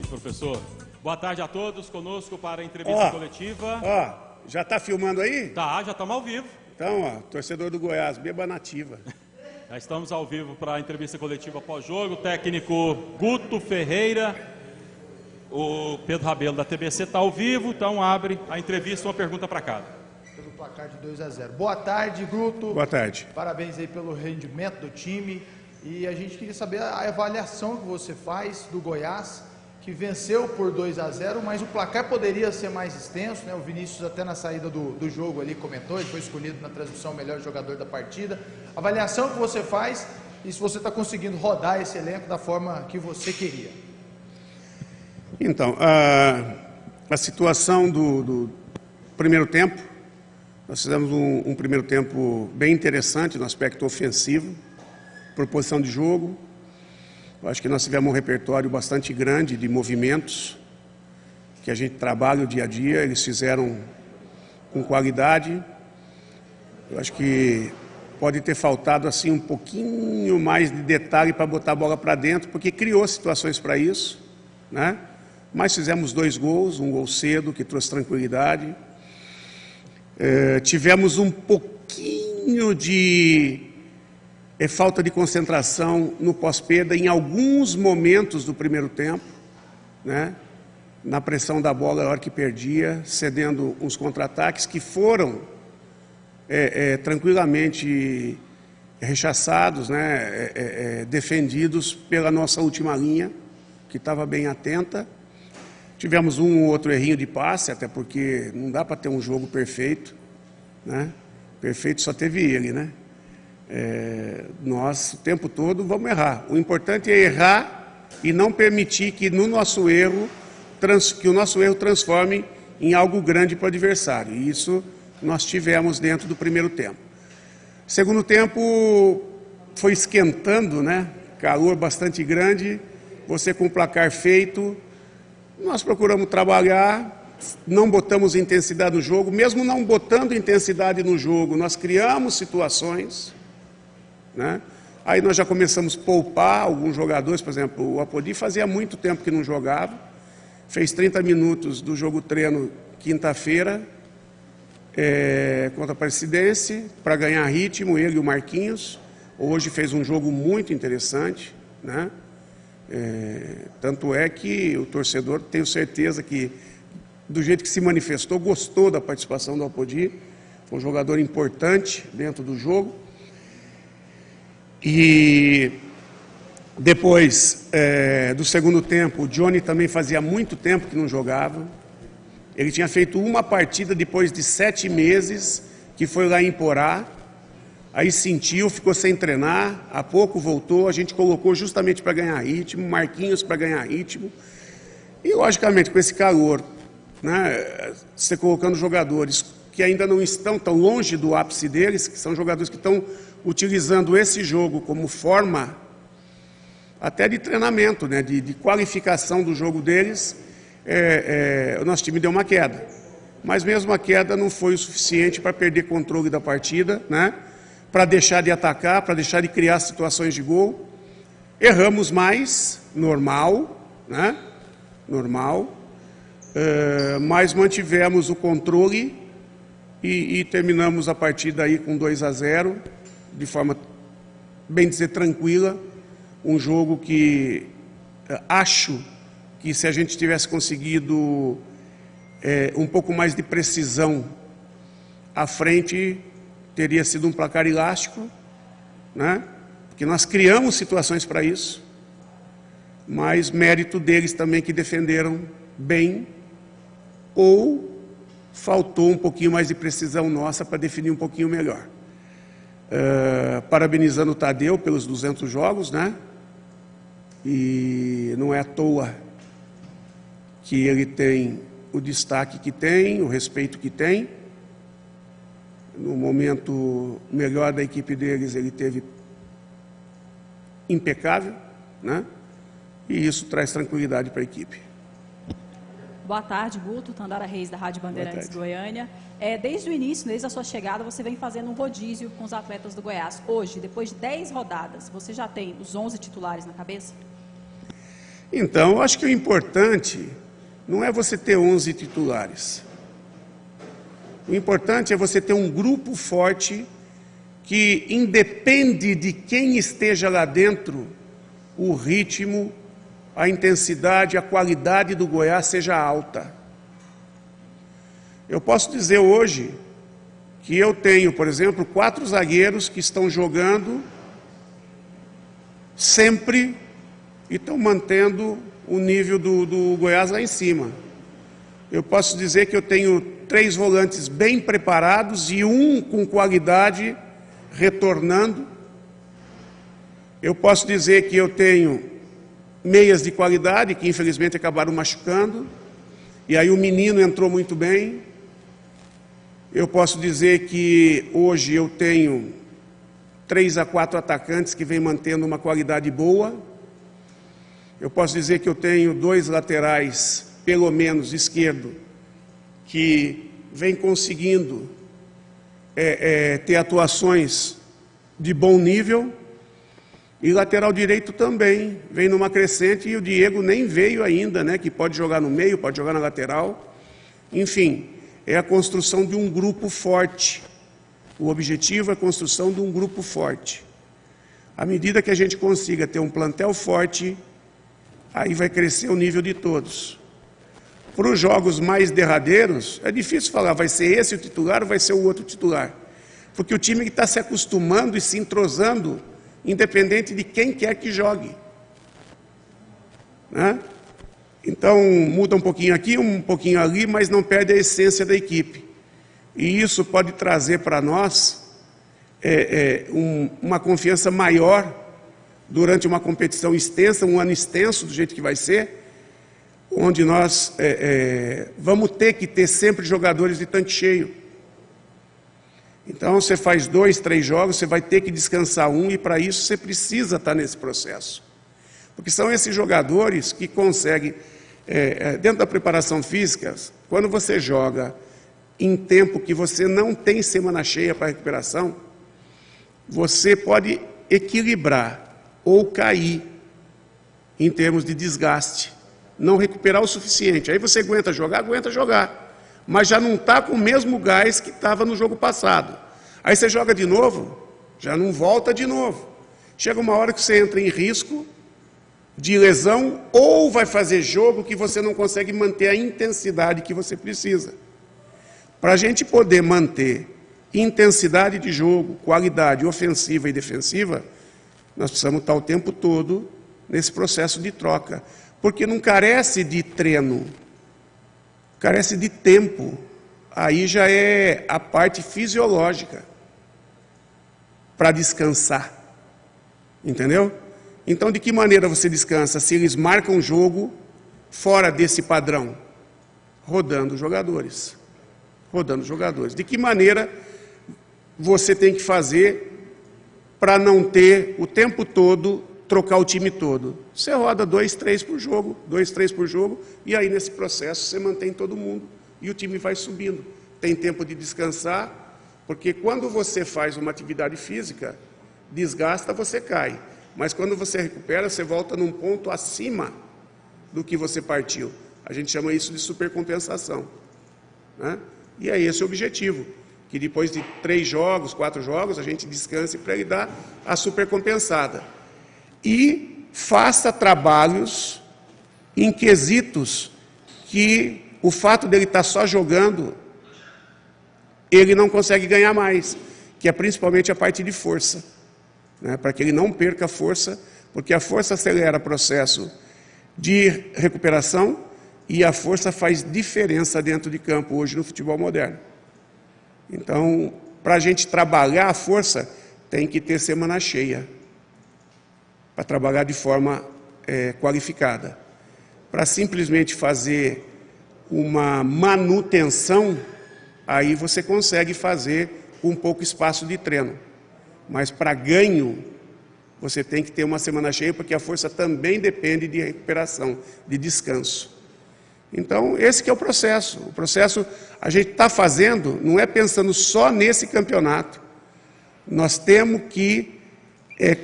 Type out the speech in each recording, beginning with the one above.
professor. Boa tarde a todos, conosco para a entrevista coletiva. Já está filmando aí? Tá, já estamos ao vivo. Então, torcedor do Goiás, beba nativa. Já estamos ao vivo para a entrevista coletiva pós-jogo. O técnico Guto Ferreira, o Pedro Rabelo da TBC está ao vivo, então abre a entrevista, uma pergunta para cada. Pelo placar de 2-0. Boa tarde, Guto. Boa tarde. Parabéns aí pelo rendimento do time. E a gente queria saber a avaliação que você faz do Goiás, que venceu por 2-0, mas o placar poderia ser mais extenso, né? O Vinícius até na saída do jogo ali comentou, ele foi escolhido na transmissão o melhor jogador da partida. Avaliação que você faz e se você está conseguindo rodar esse elenco da forma que você queria. Então, a situação do primeiro tempo, nós fizemos um primeiro tempo bem interessante no aspecto ofensivo, proposição de jogo. Eu acho que nós tivemos um repertório bastante grande de movimentos que a gente trabalha o dia a dia, eles fizeram com qualidade. Eu acho que pode ter faltado assim um pouquinho mais de detalhe para botar a bola para dentro, porque criou situações para isso, né? Mas fizemos 2 gols, um gol cedo que trouxe tranquilidade. Tivemos um pouquinho de falta de concentração no pós-perda em alguns momentos do primeiro tempo, né? Na pressão da bola na hora que perdia, cedendo uns contra-ataques que foram tranquilamente rechaçados, né? Defendidos pela nossa última linha, que estava bem atenta. Tivemos um ou outro errinho de passe, até porque não dá para ter um jogo perfeito, né? Perfeito só teve ele, né? Nós, o tempo todo, vamos errar. O importante é errar e não permitir que o nosso erro transforme em algo grande para o adversário. E isso nós tivemos dentro do primeiro tempo. Segundo tempo foi esquentando, né? Calor bastante grande, você com o placar feito. Nós procuramos trabalhar, não botamos intensidade no jogo. Mesmo não botando intensidade no jogo, nós criamos situações, né? Aí nós já começamos a poupar alguns jogadores. Por exemplo, o Apodi fazia muito tempo que não jogava, fez 30 minutos do jogo treino quinta-feira contra a Aparecidense para ganhar ritmo, ele e o Marquinhos. Hoje fez um jogo muito interessante, né? Tanto é que o torcedor, tenho certeza que, do jeito que se manifestou, gostou da participação do Apodi. Foi um jogador importante dentro do jogo. E depois do segundo tempo, o Johnny também fazia muito tempo que não jogava. Ele tinha feito uma partida depois de 7 meses, que foi lá em Porá. Aí sentiu, ficou sem treinar, há pouco voltou, a gente colocou justamente para ganhar ritmo, Marquinhos para ganhar ritmo. E logicamente com esse calor, né, você colocando jogadores que ainda não estão tão longe do ápice deles, que são jogadores que estão utilizando esse jogo como forma até de treinamento, né, de qualificação do jogo deles, o nosso time deu uma queda. Mas mesmo a queda não foi o suficiente para perder controle da partida, né, para deixar de atacar, para deixar de criar situações de gol. Erramos mais, normal, né, normal, mas mantivemos o controle e terminamos a partida aí com 2-0, de forma, bem dizer, tranquila. Um jogo que acho que, se a gente tivesse conseguido um pouco mais de precisão à frente, teria sido um placar elástico, né? Porque nós criamos situações para isso, mas mérito deles também, que defenderam bem, ou faltou um pouquinho mais de precisão nossa para definir um pouquinho melhor. Parabenizando o Tadeu pelos 200 jogos, né? E não é à toa que ele tem o destaque que tem, o respeito que tem. No momento melhor da equipe deles, ele teve impecável, né? E isso traz tranquilidade para a equipe. Boa tarde, Guto. Tandara Reis, da Rádio Bandeirantes Goiânia. Desde o início, desde a sua chegada, você vem fazendo um rodízio com os atletas do Goiás. Hoje, depois de 10 rodadas, você já tem os 11 titulares na cabeça? Então, eu acho que o importante não é você ter 11 titulares. O importante é você ter um grupo forte que, independe de quem esteja lá dentro, o ritmo, a intensidade, a qualidade do Goiás seja alta. Eu posso dizer hoje que eu tenho, por exemplo, 4 zagueiros que estão jogando sempre e estão mantendo o nível do Goiás lá em cima. Eu posso dizer que eu tenho 3 volantes bem preparados e um com qualidade retornando. Eu posso dizer que eu tenho meias de qualidade que infelizmente acabaram machucando, e aí o menino entrou muito bem. Eu posso dizer que hoje eu tenho 3 a 4 atacantes que vêm mantendo uma qualidade boa. Eu posso dizer que eu tenho 2 laterais, pelo menos esquerdo, que vem conseguindo ter atuações de bom nível, e lateral direito também vem numa crescente, e o Diego nem veio ainda, né, que pode jogar no meio, pode jogar na lateral. Enfim, é a construção de um grupo forte. O objetivo é a construção de um grupo forte. À medida que a gente consiga ter um plantel forte, aí vai crescer o nível de todos. Para os jogos mais derradeiros, é difícil falar, vai ser esse o titular ou vai ser o outro titular. Porque o time está se acostumando e se entrosando, independente de quem quer que jogue. Né? Então, muda um pouquinho aqui, um pouquinho ali, mas não perde a essência da equipe. E isso pode trazer para nós uma confiança maior durante uma competição extensa, um ano extenso, do jeito que vai ser, onde nós vamos ter que ter sempre jogadores de tanque cheio. Então, você faz 2, 3 jogos, você vai ter que descansar um, e para isso você precisa estar nesse processo. Porque são esses jogadores que conseguem, dentro da preparação física, quando você joga em tempo que você não tem semana cheia para recuperação, você pode equilibrar ou cair em termos de desgaste, não recuperar o suficiente. Aí você aguenta jogar, mas já não está com o mesmo gás que estava no jogo passado. Aí você joga de novo, já não volta de novo. Chega uma hora que você entra em risco de lesão, ou vai fazer jogo que você não consegue manter a intensidade que você precisa. Para a gente poder manter intensidade de jogo, qualidade ofensiva e defensiva, nós precisamos estar o tempo todo nesse processo de troca. Porque não carece de treino, carece de tempo. Aí já é a parte fisiológica para descansar. Entendeu? Então, de que maneira você descansa? Se eles marcam um jogo fora desse padrão? Rodando jogadores. Rodando jogadores. De que maneira você tem que fazer para não ter o tempo todo, trocar o time todo? Você roda 2, 3 por jogo, 2, 3 por jogo, e aí nesse processo você mantém todo mundo e o time vai subindo. Tem tempo de descansar, porque quando você faz uma atividade física, desgasta, você cai. Mas quando você recupera, você volta num ponto acima do que você partiu. A gente chama isso de supercompensação. Né? E é esse o objetivo, que depois de 3 jogos, 4 jogos, a gente descanse para ele dar a supercompensada. E faça trabalhos em quesitos que o fato dele estar só jogando, ele não consegue ganhar mais, que é principalmente a parte de força, né? Para que ele não perca força, porque a força acelera o processo de recuperação e a força faz diferença dentro de campo hoje no futebol moderno. Então, para a gente trabalhar a força, tem que ter semana cheia, para trabalhar de forma qualificada. Para simplesmente fazer uma manutenção, aí você consegue fazer com pouco espaço de treino. Mas para ganho, você tem que ter uma semana cheia, porque a força também depende de recuperação, de descanso. Então, esse que é o processo. O processo a gente está fazendo, não é pensando só nesse campeonato. Nós temos que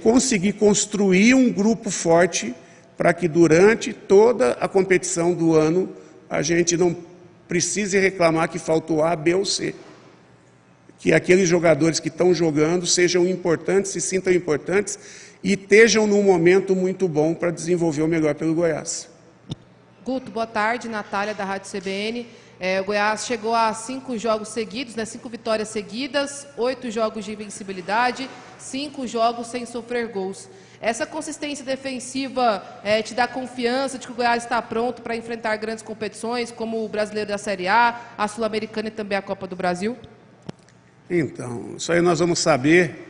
conseguir construir um grupo forte para que durante toda a competição do ano a gente não precise reclamar que faltou A, B ou C. Que aqueles jogadores que estão jogando sejam importantes, se sintam importantes e estejam num momento muito bom para desenvolver o melhor pelo Goiás. Guto, boa tarde. Natália, da Rádio CBN. O Goiás chegou a 5 jogos seguidos, né, 5 vitórias seguidas, 8 jogos de invencibilidade, 5 jogos sem sofrer gols. Essa consistência defensiva te dá confiança de que o Goiás está pronto para enfrentar grandes competições, como o Brasileiro da Série A, a Sul-Americana e também a Copa do Brasil? Então, isso aí nós vamos saber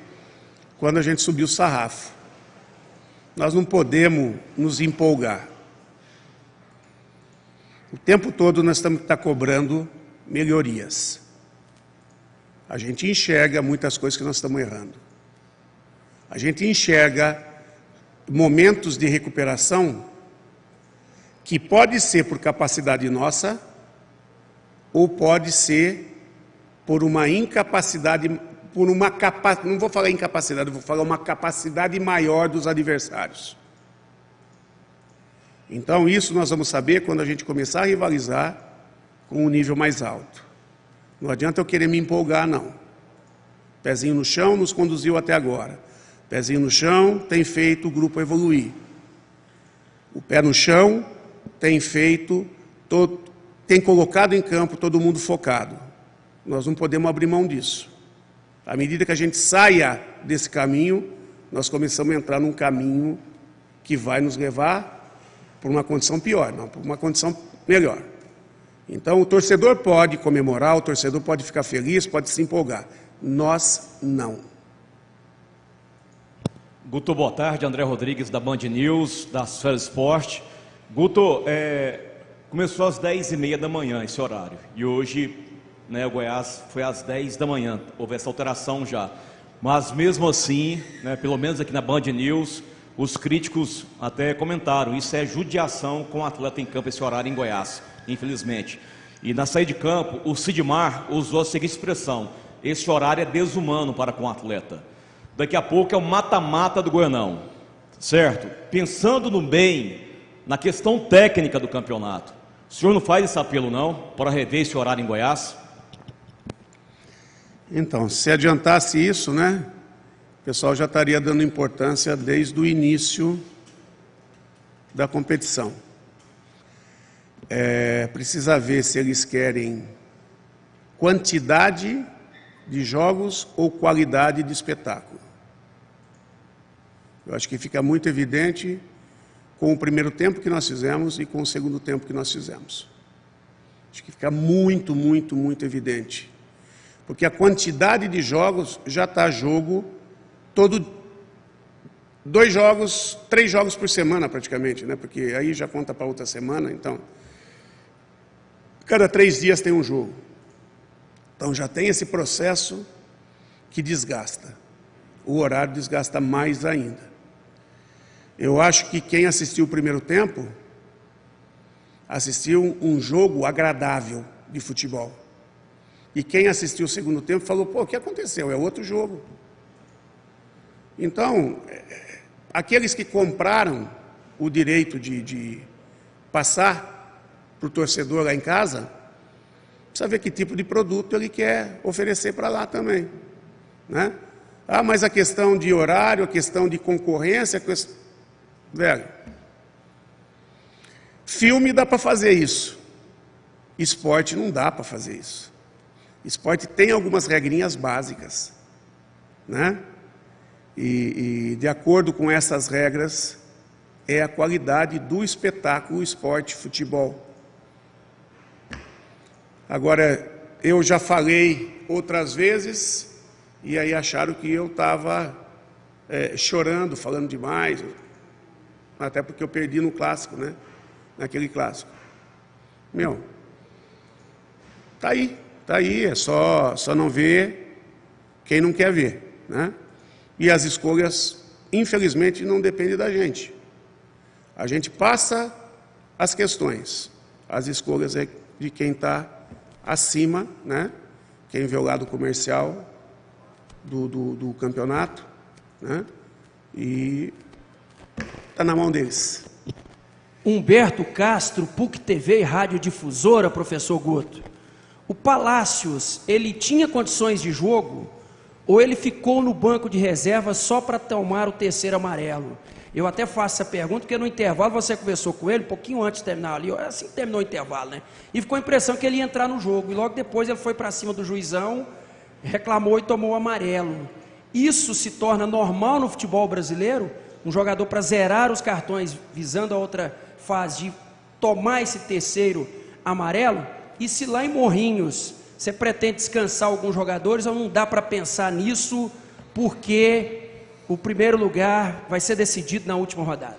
quando a gente subir o sarrafo. Nós não podemos nos empolgar. O tempo todo nós temos que estar cobrando melhorias. A gente enxerga muitas coisas que nós estamos errando. A gente enxerga momentos de recuperação que pode ser por capacidade nossa ou pode ser por uma incapacidade, não vou falar incapacidade, vou falar uma capacidade maior dos adversários. Então isso nós vamos saber quando a gente começar a rivalizar com um nível mais alto. Não adianta eu querer me empolgar, não. Pezinho no chão nos conduziu até agora. Pezinho no chão tem feito o grupo evoluir. O pé no chão tem feito, tem colocado em campo todo mundo focado. Nós não podemos abrir mão disso. À medida que a gente saia desse caminho, nós começamos a entrar num caminho que vai nos levar por uma condição pior, não, por uma condição melhor. Então o torcedor pode comemorar, o torcedor pode ficar feliz, pode se empolgar. Nós não. Guto, boa tarde. André Rodrigues, da Band News, da Sfera Esporte. Guto, começou às 10h30 da manhã esse horário. E hoje, né, o Goiás foi às 10 da manhã. Houve essa alteração já. Mas mesmo assim, né, pelo menos aqui na Band News, os críticos até comentaram, isso é judiação com o atleta em campo esse horário em Goiás, infelizmente. E na saída de campo, o Sidmar usou a seguinte expressão: esse horário é desumano para com o atleta. Daqui a pouco é o mata-mata do Goianão, certo? Pensando no bem, na questão técnica do campeonato, o senhor não faz esse apelo não, para rever esse horário em Goiás? Então, se adiantasse isso, né? O pessoal já estaria dando importância desde o início da competição. Precisa ver se eles querem quantidade de jogos ou qualidade de espetáculo. Eu acho que fica muito evidente com o primeiro tempo que nós fizemos e com o segundo tempo que nós fizemos. Acho que fica muito, muito, muito evidente. Porque a quantidade de jogos já está a jogo todo 2 jogos, 3 jogos por semana praticamente, né? Porque aí já conta para outra semana, então cada 3 dias tem um jogo. Então já tem esse processo que desgasta. O horário desgasta mais ainda. Eu acho que quem assistiu o primeiro tempo assistiu um jogo agradável de futebol. E quem assistiu o segundo tempo falou: pô, o que aconteceu? É outro jogo. Então, aqueles que compraram o direito de passar para o torcedor lá em casa, precisa ver que tipo de produto ele quer oferecer para lá também, né? Ah, mas a questão de horário, a questão de concorrência, velho, filme dá para fazer isso, esporte não dá para fazer isso. Esporte tem algumas regrinhas básicas, né? E de acordo com essas regras, é a qualidade do espetáculo, esporte, futebol. Agora, eu já falei outras vezes, e aí acharam que eu estava chorando, falando demais, até porque eu perdi no clássico, né? Naquele clássico. Tá aí, é só não ver quem não quer ver, né? E as escolhas, infelizmente, não dependem da gente. A gente passa as questões. As escolhas é de quem está acima, né? Quem vê o lado comercial do campeonato, né? E está na mão deles. Humberto Castro, PUC TV e Rádio Difusora, professor Guto. O Palácios, ele tinha condições de jogo ou ele ficou no banco de reserva só para tomar o terceiro amarelo? Eu até faço essa pergunta porque no intervalo você conversou com ele, um pouquinho antes de terminar ali, assim que terminou o intervalo, né? E ficou a impressão que ele ia entrar no jogo. E logo depois ele foi para cima do juizão, reclamou e tomou o amarelo. Isso se torna normal no futebol brasileiro? Um jogador para zerar os cartões, visando a outra fase, de tomar esse terceiro amarelo? E se lá em Morrinhos você pretende descansar alguns jogadores ou não dá para pensar nisso porque o primeiro lugar vai ser decidido na última rodada?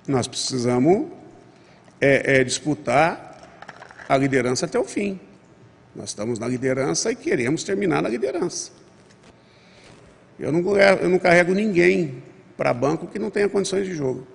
Nós precisamos disputar a liderança até o fim. Nós estamos na liderança e queremos terminar na liderança. Eu não carrego ninguém para banco que não tenha condições de jogo.